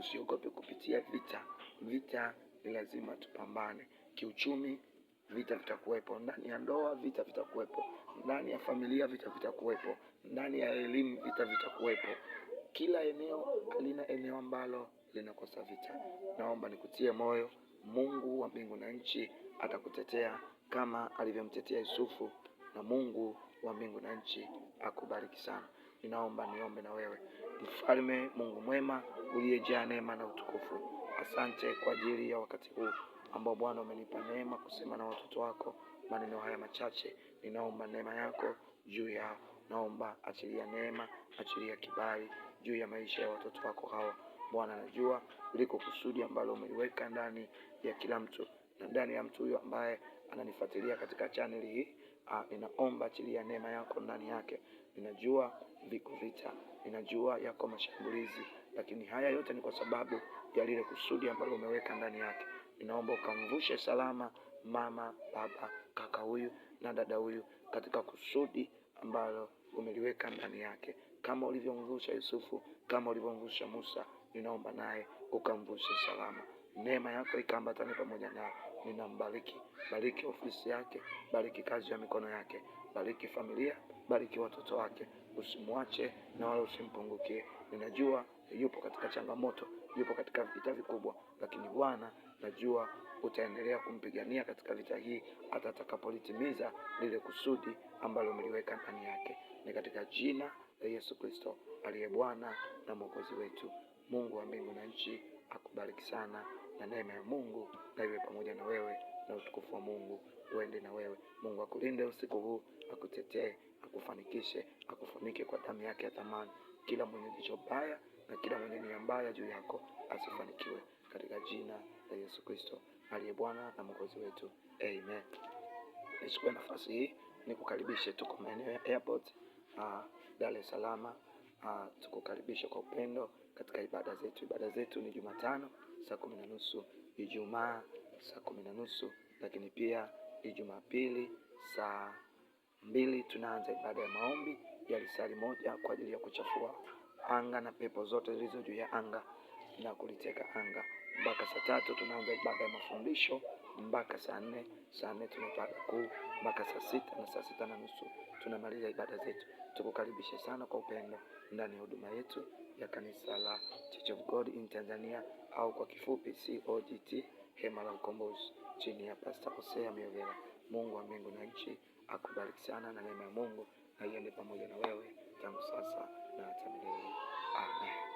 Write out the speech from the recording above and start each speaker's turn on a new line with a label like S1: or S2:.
S1: tusiogope kupitia vita. Vita ni lazima tupambane. Kiuchumi vita vitakuwepo, ndani ya ndoa vita vitakuwepo, ndani ya familia vita vitakuwepo, ndani ya elimu vita vitakuwepo. Kila eneo halina eneo ambalo linakosa vita. Naomba nikutie moyo, Mungu wa mbingu na nchi atakutetea kama alivyomtetea Yusufu, na Mungu wa mbingu na nchi akubariki sana. Ninaomba niombe na wewe. Mfalme Mungu mwema uliyejaa neema na utukufu, asante kwa ajili ya wakati huu ambao Bwana umenipa neema kusema na watoto wako maneno haya machache. Ninaomba neema yako juu yao. Naomba achilia neema, achilia kibali juu ya maisha ya watoto wako hawa. Bwana, najua liko kusudi ambalo umeliweka ndani ya kila mtu, na ndani ya mtu huyo ambaye ananifuatilia katika channel hii. Ninaomba achilia neema yako ndani yake. Ninajua viko vita, ninajua yako mashambulizi, lakini haya yote ni kwa sababu ya lile kusudi ambalo umeweka ndani yake. Ninaomba ukamvushe salama mama, baba, kaka huyu na dada huyu katika kusudi ambalo umeliweka ndani yake. Kama ulivyomvusha Yusufu, kama ulivyomvusha Musa, ninaomba naye ukamvushe salama. Neema yako ikaambatane pamoja naye. Ninambariki, bariki ofisi yake, bariki kazi ya mikono yake, bariki familia, bariki watoto wake. Usimwache na wala usimpungukie. Ninajua yupo katika changamoto, yupo katika vita vikubwa, lakini Bwana, najua utaendelea kumpigania katika vita hii hata atakapolitimiza lile kusudi ambalo umeliweka ndani yake. Ni katika jina la Yesu Kristo aliye Bwana na Mwokozi wetu. Mungu wa mbingu na nchi akubariki sana, na neema ya Mungu na iwe pamoja na wewe, na utukufu wa Mungu uende na wewe. Mungu akulinde usiku huu, akutetee, akufanikishe, akufunike kwa damu yake ya thamani. Kila mwenye jicho baya na kila mwenye nia mbaya juu yako asifanikiwe, katika jina la Yesu Kristo aliye Bwana na Mwokozi wetu. Amen. Nichukue nafasi hii nikukaribishe, tuko maeneo ya airport Dar es Salaam. Tukukaribisha kwa upendo katika ibada zetu. Ibada zetu ni Jumatano saa 10:30, Ijumaa saa 10:30, lakini pia Jumapili saa 2 tunaanza ibada ya maombi ya lisali moja kwa ajili ya kuchafua anga na pepo zote zilizo juu ya anga na kuliteka anga. Mpaka saa 3 tunaanza ibada ya mafundisho mpaka saa 4. Saa 4 tuna ibada kuu mpaka saa 6, na saa 6:30 tunamaliza ibada zetu. Tukukaribishe sana kwa upendo ndani ya huduma yetu ya kanisa la Church of God in Tanzania, au kwa kifupi COGT, Hema la Ukombozi, chini ya Pastor Hosea Miovela. Mungu wa mbingu na nchi akubariki sana, na neema ya Mungu na iende pamoja na wewe tangu sasa na hata milele. Amen.